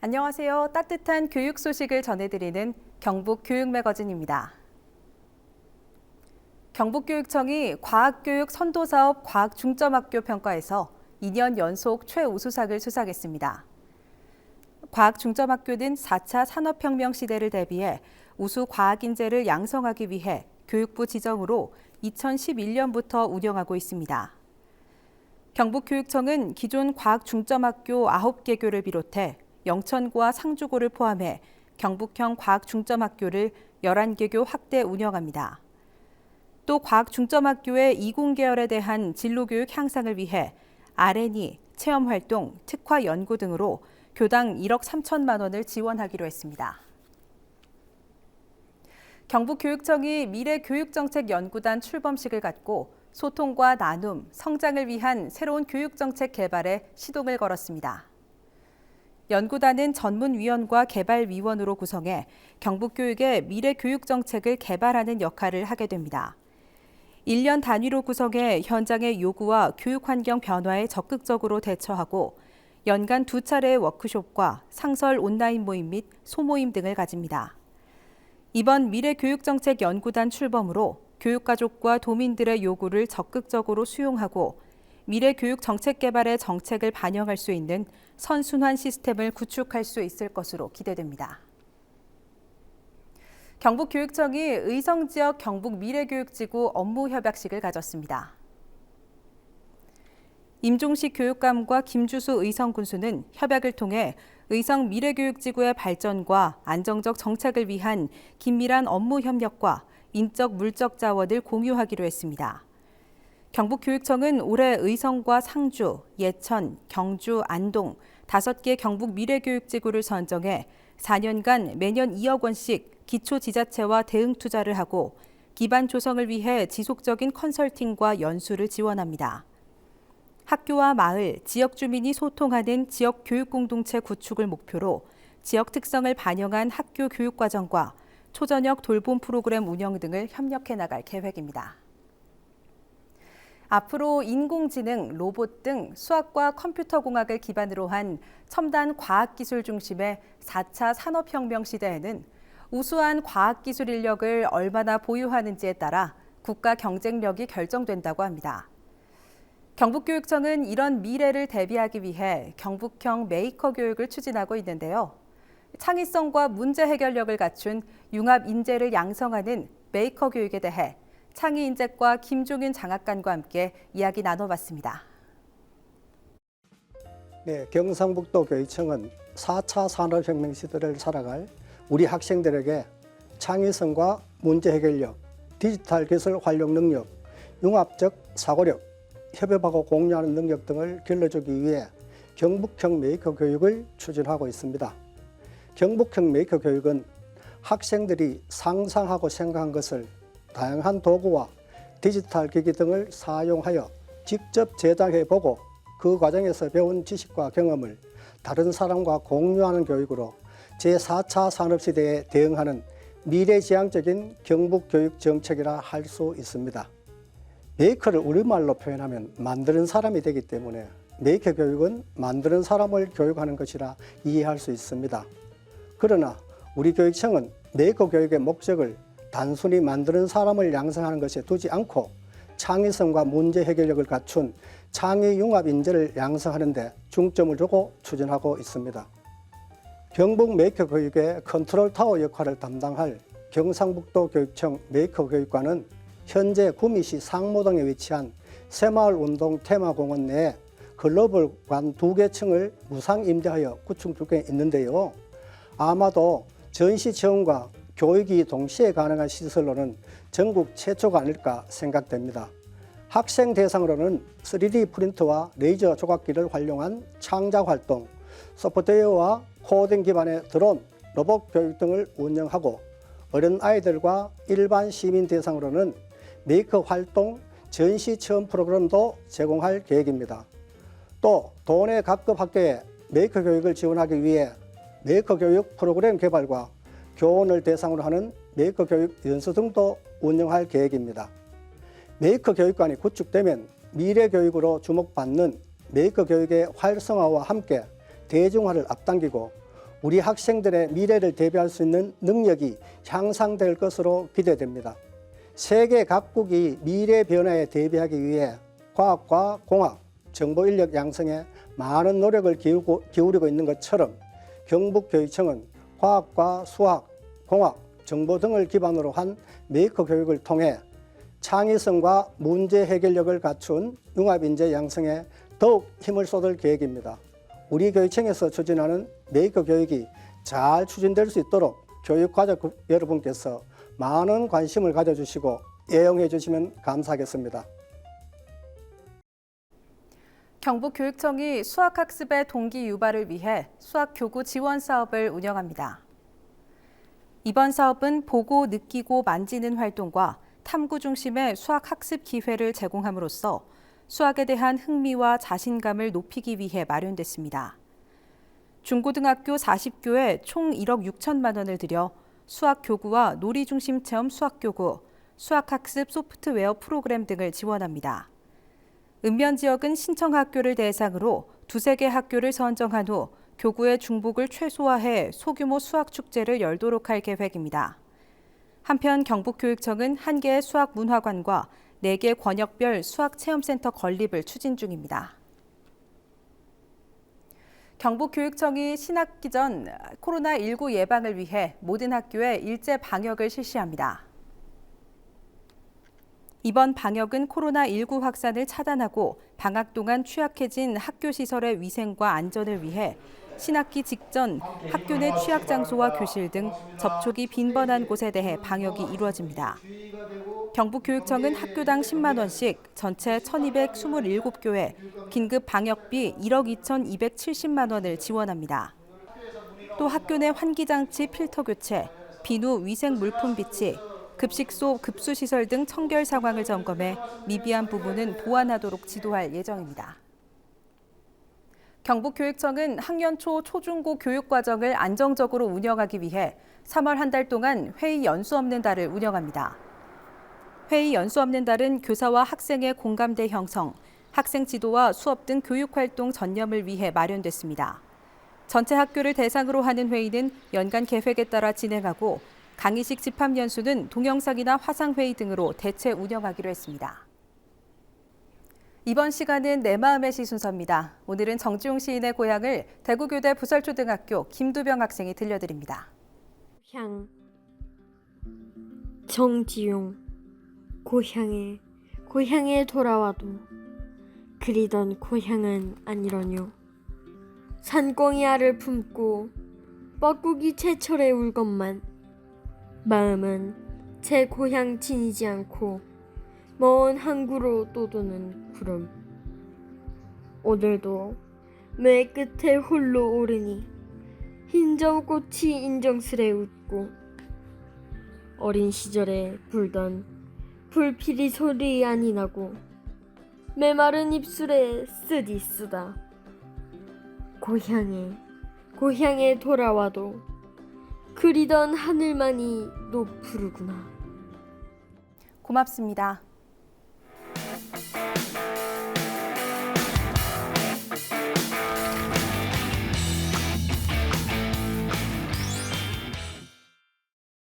안녕하세요. 따뜻한 교육 소식을 전해드리는 경북교육매거진입니다. 경북교육청이 과학교육 선도사업 과학중점학교 평가에서 2년 연속 최우수상을 수상했습니다. 과학중점학교는 4차 산업혁명 시대를 대비해 우수 과학인재를 양성하기 위해 교육부 지정으로 2011년부터 운영하고 있습니다. 경북교육청은 기존 과학중점학교 9개교를 비롯해 영천고와 상주고를 포함해 경북형 과학중점학교를 11개교 확대 운영합니다. 또 과학중점학교의 이공계열에 대한 진로교육 향상을 위해 R&D, 체험활동, 특화연구 등으로 교당 1억 3천만 원을 지원하기로 했습니다. 경북교육청이 미래교육정책연구단 출범식을 갖고 소통과 나눔, 성장을 위한 새로운 교육정책 개발에 시동을 걸었습니다. 연구단은 전문위원과 개발위원으로 구성해 경북교육의 미래교육정책을 개발하는 역할을 하게 됩니다. 1년 단위로 구성해 현장의 요구와 교육환경 변화에 적극적으로 대처하고 연간 2차례의 워크숍과 상설 온라인 모임 및 소모임 등을 가집니다. 이번 미래교육정책연구단 출범으로 교육가족과 도민들의 요구를 적극적으로 수용하고 미래교육 정책 개발의 정책을 반영할 수 있는 선순환 시스템을 구축할 수 있을 것으로 기대됩니다. 경북교육청이 의성지역 경북미래교육지구 업무협약식을 가졌습니다. 임종식 교육감과 김주수 의성군수는 협약을 통해 의성 미래교육지구의 발전과 안정적 정착을 위한 긴밀한 업무 협력과 인적 물적 자원을 공유하기로 했습니다. 경북교육청은 올해 의성과 상주, 예천, 경주, 안동 5개 경북 미래교육지구를 선정해 4년간 매년 2억 원씩 기초지자체와 대응 투자를 하고 기반 조성을 위해 지속적인 컨설팅과 연수를 지원합니다. 학교와 마을, 지역 주민이 소통하는 지역 교육 공동체 구축을 목표로 지역 특성을 반영한 학교 교육 과정과 초저녁 돌봄 프로그램 운영 등을 협력해 나갈 계획입니다. 앞으로 인공지능, 로봇 등 수학과 컴퓨터공학을 기반으로 한 첨단 과학기술 중심의 4차 산업혁명 시대에는 우수한 과학기술 인력을 얼마나 보유하는지에 따라 국가 경쟁력이 결정된다고 합니다. 경북교육청은 이런 미래를 대비하기 위해 경북형 메이커 교육을 추진하고 있는데요. 창의성과 문제 해결력을 갖춘 융합 인재를 양성하는 메이커 교육에 대해 창의 인재과 김종인 장학관과 함께 이야기 나눠봤습니다. 네, 경상북도 교육청은 4차 산업혁명 시대를 살아갈 우리 학생들에게 창의성과 문제 해결력, 디지털 기술 활용 능력, 융합적 사고력, 협업하고 공유하는 능력 등을 길러주기 위해 경북형 메이커 교육을 추진하고 있습니다. 경북형 메이커 교육은 학생들이 상상하고 생각한 것을 다양한 도구와 디지털 기기 등을 사용하여 직접 제작해보고 그 과정에서 배운 지식과 경험을 다른 사람과 공유하는 교육으로 제4차 산업시대에 대응하는 미래지향적인 경북교육 정책이라 할 수 있습니다. 메이커를 우리말로 표현하면 만드는 사람이 되기 때문에 메이커 교육은 만드는 사람을 교육하는 것이라 이해할 수 있습니다. 그러나 우리 교육청은 메이커 교육의 목적을 단순히 만드는 사람을 양성하는 것에 두지 않고 창의성과 문제 해결력을 갖춘 창의 융합 인재를 양성하는 데 중점을 두고 추진하고 있습니다. 경북 메이커 교육의 컨트롤 타워 역할을 담당할 경상북도 교육청 메이커 교육관은 현재 구미시 상모동에 위치한 새마을운동 테마공원 내에 글로벌관 2개 층을 무상 임대하여 구축 중에 있는데요. 아마도 전시 체험과 교육이 동시에 가능한 시설로는 전국 최초가 아닐까 생각됩니다. 학생 대상으로는 3D 프린터와 레이저 조각기를 활용한 창작 활동, 소프트웨어와 코딩 기반의 드론, 로봇 교육 등을 운영하고 어린 아이들과 일반 시민 대상으로는 메이커 활동 전시 체험 프로그램도 제공할 계획입니다. 또 도내 각급 학교에 메이커 교육을 지원하기 위해 메이커 교육 프로그램 개발과 교원을 대상으로 하는 메이커 교육 연수 등도 운영할 계획입니다. 메이커 교육관이 구축되면 미래 교육으로 주목받는 메이커 교육의 활성화와 함께 대중화를 앞당기고 우리 학생들의 미래를 대비할 수 있는 능력이 향상될 것으로 기대됩니다. 세계 각국이 미래 변화에 대비하기 위해 과학과 공학, 정보 인력 양성에 많은 노력을 기울이고 있는 것처럼 경북교육청은 과학과 수학, 공학, 정보 등을 기반으로 한 메이커 교육을 통해 창의성과 문제 해결력을 갖춘 융합인재 양성에 더욱 힘을 쏟을 계획입니다. 우리 교육청에서 추진하는 메이커 교육이 잘 추진될 수 있도록 교육과적 여러분께서 많은 관심을 가져주시고 애용해 주시면 감사하겠습니다. 경북교육청이 수학학습의 동기 유발을 위해 수학교구 지원 사업을 운영합니다. 이번 사업은 보고, 느끼고, 만지는 활동과 탐구 중심의 수학학습 기회를 제공함으로써 수학에 대한 흥미와 자신감을 높이기 위해 마련됐습니다. 중고등학교 40교에 총 1억 6천만 원을 들여 수학교구와 놀이중심 체험 수학교구, 수학학습 소프트웨어 프로그램 등을 지원합니다. 읍면 지역은 신청학교를 대상으로 2-3개 학교를 선정한 후 교구의 중복을 최소화해 소규모 수학축제를 열도록 할 계획입니다. 한편 경북교육청은 1개의 수학문화관과 4개 권역별 수학체험센터 건립을 추진 중입니다. 경북교육청이 신학기 전 코로나19 예방을 위해 모든 학교에 일제 방역을 실시합니다. 이번 방역은 코로나19 확산을 차단하고 방학 동안 취약해진 학교 시설의 위생과 안전을 위해 신학기 직전 학교 내 취약 장소와 교실 등 접촉이 빈번한 곳에 대해 방역이 이루어집니다. 경북교육청은 학교당 10만 원씩 전체 1,227교에 긴급 방역비 1억 2,270만 원을 지원합니다. 또 학교 내 환기장치 필터 교체, 비누 위생 물품 비치, 급식소 급수시설 등 청결 상황을 점검해 미비한 부분은 보완하도록 지도할 예정입니다. 경북교육청은 학년 초 초중고 교육과정을 안정적으로 운영하기 위해 3월 한 달 동안 회의 연수 없는 달을 운영합니다. 회의 연수 없는 달은 교사와 학생의 공감대 형성, 학생 지도와 수업 등 교육활동 전념을 위해 마련됐습니다. 전체 학교를 대상으로 하는 회의는 연간 계획에 따라 진행하고 강의식 집합연수는 동영상이나 화상회의 등으로 대체 운영하기로 했습니다. 이번 시간은 내 마음의 시 순서입니다. 오늘은 정지용 시인의 고향을 대구교대 부설초등학교 김두병 학생이 들려드립니다. 고향 정지용 고향에 돌아와도 그리던 고향은 아니러뇨. 산꽁이 알을 품고 뻐꾸기 제철에 울건만 마음은 제 고향 지니지 않고 먼 항구로 떠도는 구름. 오늘도 매 끝에 홀로 오르니 흰정꽃이 인정스레 웃고 어린 시절에 불던 불피리 소리 아니 나고 메마른 입술에 쓰디 쓰다. 고향에 돌아와도 그리던 하늘만이 높으르구나. 고맙습니다.